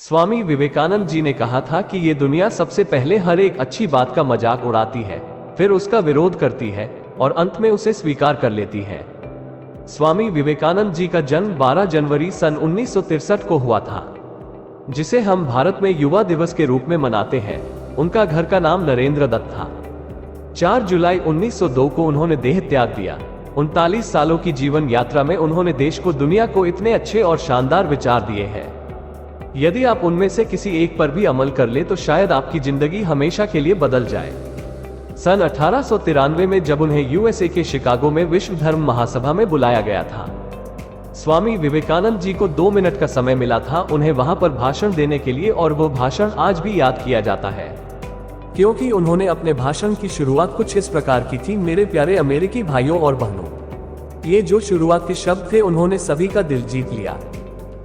स्वामी विवेकानंद जी ने कहा था कि ये दुनिया सबसे पहले हर एक अच्छी बात का मजाक उड़ाती है, फिर उसका विरोध करती है और अंत में उसे स्वीकार कर लेती है। स्वामी विवेकानंद जी का जन्म 12 जनवरी सन 1963 को हुआ था, जिसे हम भारत में युवा दिवस के रूप में मनाते हैं। उनका घर का नाम नरेंद्र दत्त था। 4 जुलाई 1902 को उन्होंने देह त्याग दिया। 39 सालों की जीवन यात्रा में उन्होंने देश को, दुनिया को इतने अच्छे और शानदार विचार दिए हैं। यदि आप उनमें से किसी एक पर भी अमल कर ले तो शायद आपकी जिंदगी हमेशा के लिए बदल जाए। सन 1893 में जब उन्हें यूएसए के शिकागो में विश्व धर्म महासभा में बुलाया गया था, स्वामी विवेकानंद जी को 2 मिनट का समय मिला था उन्हें वहां पर भाषण देने के लिए, और वो भाषण आज भी याद किया जाता है, क्योंकि उन्होंने अपने भाषण की शुरुआत कुछ इस प्रकार की थी। मेरे प्यारे अमेरिकी भाइयों और बहनों, ये जो शुरुआत के शब्द थे उन्होंने सभी का दिल जीत लिया।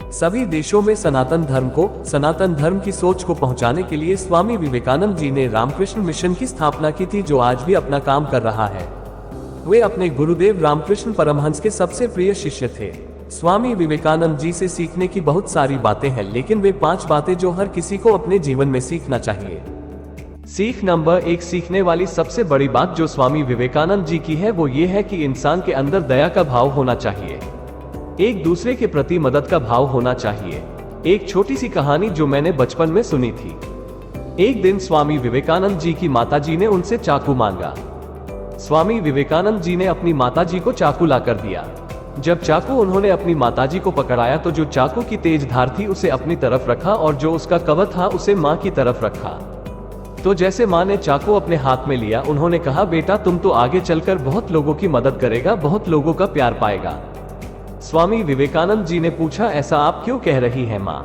सभी देशों में सनातन धर्म की सोच को पहुंचाने के लिए स्वामी विवेकानंद जी ने रामकृष्ण मिशन की स्थापना की थी, जो आज भी अपना काम कर रहा है। वे अपने गुरुदेव रामकृष्ण परमहंस के सबसे प्रिय शिष्य थे। स्वामी विवेकानंद जी से सीखने की बहुत सारी बातें हैं, लेकिन वे 5 बातें जो हर किसी को अपने जीवन में सीखना चाहिए। सीख नंबर 1, सीखने वाली सबसे बड़ी बात जो स्वामी विवेकानंद जी की है वो ये है कि इंसान के अंदर दया का भाव होना चाहिए, एक दूसरे के प्रति मदद का भाव होना चाहिए। एक छोटी सी कहानी जो मैंने बचपन में सुनी थी। एक दिन स्वामी विवेकानंद जी की माताजी ने उनसे चाकू मांगा। स्वामी विवेकानंद जी ने अपनी माताजी को चाकू ला कर दिया। जब चाकू उन्होंने अपनी माताजी को पकड़ाया तो जो चाकू की तेज धार थी उसे अपनी तरफ रखा और जो उसका कवर था उसे माँ की तरफ रखा। तो जैसे माँ ने चाकू अपने हाथ में लिया, उन्होंने कहा, बेटा तुम तो आगे चलकर बहुत लोगों की मदद करेगा, बहुत लोगों का प्यार पाएगा। स्वामी विवेकानंद जी ने पूछा, ऐसा आप क्यों कह रही हैं माँ?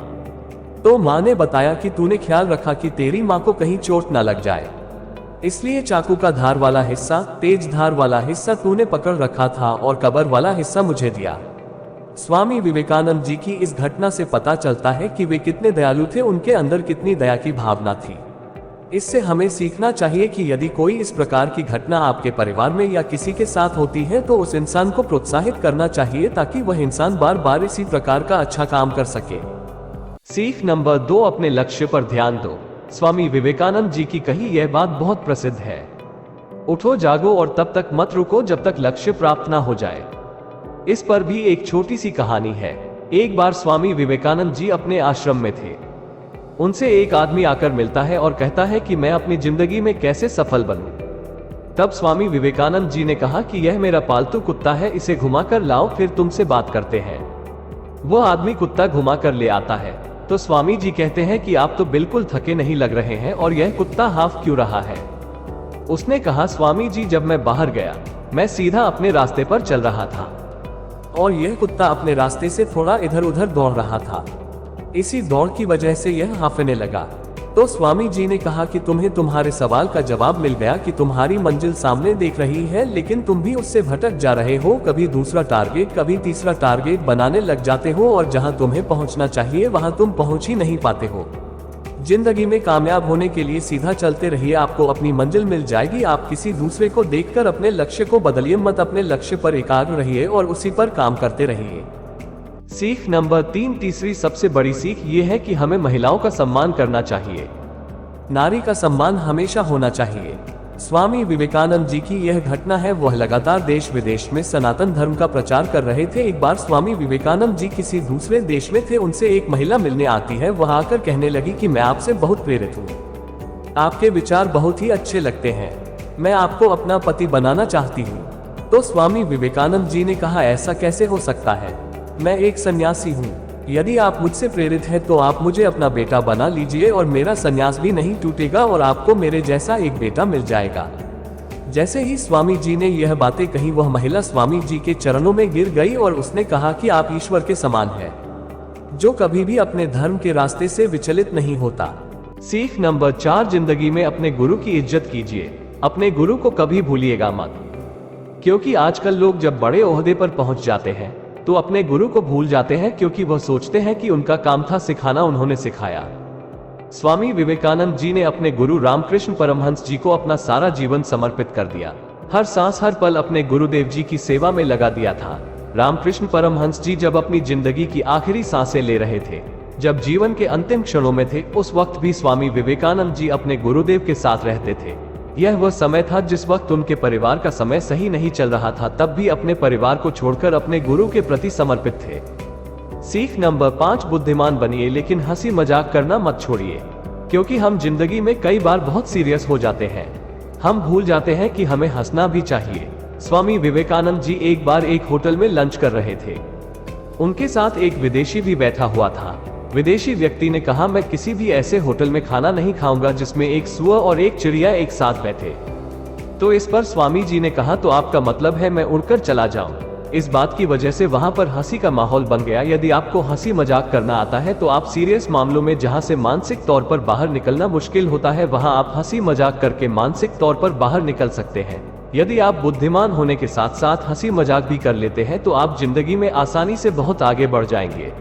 तो माँ ने बताया कि तूने ख्याल रखा कि तेरी माँ को कहीं चोट ना लग जाए, इसलिए चाकू का धार वाला हिस्सा, तेज धार वाला हिस्सा तूने पकड़ रखा था और कबर वाला हिस्सा मुझे दिया। स्वामी विवेकानंद जी की इस घटना से पता चलता है कि वे कितने दयालु थे, उनके अंदर कितनी दया की भावना थी। इससे हमें सीखना चाहिए कि यदि कोई इस प्रकार की घटना आपके परिवार में या किसी के साथ होती है तो उस इंसान को प्रोत्साहित करना चाहिए, ताकि वह इंसान बार बार इसी प्रकार का अच्छा काम कर सके। सीख नंबर 2, अपने लक्ष्य पर ध्यान दो। स्वामी विवेकानंद जी की कही यह बात बहुत प्रसिद्ध है, उठो जागो और तब तक मत रुको जब तक लक्ष्य प्राप्त ना हो जाए। इस पर भी एक छोटी सी कहानी है। एक बार स्वामी विवेकानंद जी अपने आश्रम में थे। उनसे एक आदमी आकर मिलता है और कहता है कि मैं अपनी जिंदगी में कैसे सफल बनूं। तब स्वामी विवेकानंद जी ने कहा कि यह मेरा पालतू कुत्ता है, इसे घुमा कर लाओ, फिर तुमसे बात करते हैं। वो आदमी कुत्ता घुमा कर ले आता है तो स्वामी जी कहते हैं कि आप तो बिल्कुल थके नहीं लग रहे हैं और यह कुत्ता हाफ क्यों रहा है? उसने कहा, स्वामी जी जब मैं बाहर गया मैं सीधा अपने रास्ते पर चल रहा था और यह कुत्ता अपने रास्ते से थोड़ा इधर उधर दौड़ रहा था, इसी दौड़ की वजह से यह हांफने लगा। तो स्वामी जी ने कहा कि तुम्हें तुम्हारे सवाल का जवाब मिल गया कि तुम्हारी मंजिल सामने देख रही है, लेकिन तुम भी उससे भटक जा रहे हो। कभी दूसरा टारगेट, कभी तीसरा टारगेट बनाने लग जाते हो और जहां तुम्हें पहुंचना चाहिए वहां तुम पहुंच ही नहीं पाते हो। जिंदगी में कामयाब होने के लिए सीधा चलते रहिए, आपको अपनी मंजिल मिल जाएगी। आप किसी दूसरे को देखकर अपने लक्ष्य को बदलिए मत, अपने लक्ष्य पर एकाग्र रहिए और उसी पर काम करते रहिए। सीख नंबर 3, तीसरी सबसे बड़ी सीख ये है कि हमें महिलाओं का सम्मान करना चाहिए। नारी का सम्मान हमेशा होना चाहिए। स्वामी विवेकानंद जी की यह घटना है, वह लगातार देश विदेश में सनातन धर्म का प्रचार कर रहे थे। एक बार स्वामी विवेकानंद जी किसी दूसरे देश में थे, उनसे एक महिला मिलने आती है। वह आकर कहने लगी कि मैं आपसे बहुत प्रेरित हूँ, आपके विचार बहुत ही अच्छे लगते हैं, मैं आपको अपना पति बनाना चाहती हूँ। तो स्वामी विवेकानंद जी ने कहा, ऐसा कैसे हो सकता है? मैं एक सन्यासी हूँ, यदि आप मुझसे प्रेरित हैं तो आप मुझे अपना बेटा बना लीजिए और मेरा सन्यास भी नहीं टूटेगा और आपको मेरे जैसा एक बेटा मिल जाएगा। जैसे ही स्वामी जी ने यह बातें कही, वह महिला स्वामी जी के चरणों में गिर गई और उसने कहा कि आप ईश्वर के समान हैं, जो कभी भी अपने धर्म के रास्ते से विचलित नहीं होता। सीख नंबर 4, जिंदगी में अपने गुरु की इज्जत कीजिए। अपने गुरु को कभी भूलिएगा मत, क्योंकि आजकल लोग जब बड़े ओहदे पर पहुंच जाते हैं तो अपने गुरु को भूल जाते हैं, क्योंकि वह सोचते हैं कि उनका काम था सिखाना, उन्होंने सिखाया। स्वामी विवेकानंद जी ने अपने गुरु रामकृष्ण परमहंस जी को अपना सारा जीवन समर्पित कर दिया। हर सांस हर पल अपने गुरुदेव जी की सेवा में लगा दिया था। रामकृष्ण परमहंस जी जब अपनी जिंदगी की आखिरी सांसें ले रहे थे, जब जीवन के अंतिम क्षणों में थे, उस वक्त भी स्वामी विवेकानंद जी अपने गुरुदेव के साथ रहते थे। यह वह समय था जिस वक्त उनके परिवार का समय सही नहीं चल रहा था, तब भी अपने परिवार को छोड़कर अपने गुरु के प्रति समर्पित थे। सीख नंबर 5, बुद्धिमान बनिए लेकिन हंसी मजाक करना मत छोड़िए, क्योंकि हम जिंदगी में कई बार बहुत सीरियस हो जाते हैं। हम भूल जाते हैं कि हमें हंसना भी चाहिए। स्वामी विवेकानंद जी एक बार एक होटल में लंच कर रहे थे। उनके साथ एक विदेशी भी बैठा हुआ था। विदेशी व्यक्ति ने कहा, मैं किसी भी ऐसे होटल में खाना नहीं खाऊंगा जिसमें एक सुअर और एक चिड़िया एक साथ बैठे। तो इस पर स्वामी जी ने कहा, तो आपका मतलब है मैं उड़कर चला जाऊं। इस बात की वजह से वहां पर हंसी का माहौल बन गया। यदि आपको हंसी मजाक करना आता है तो आप सीरियस मामलों में जहां से मानसिक तौर पर बाहर निकलना मुश्किल होता है, वहां आप हंसी मजाक करके मानसिक तौर पर बाहर निकल सकते हैं। यदि आप बुद्धिमान होने के साथ साथ हंसी मजाक भी कर लेते हैं तो आप जिंदगी में आसानी से बहुत आगे बढ़ जाएंगे।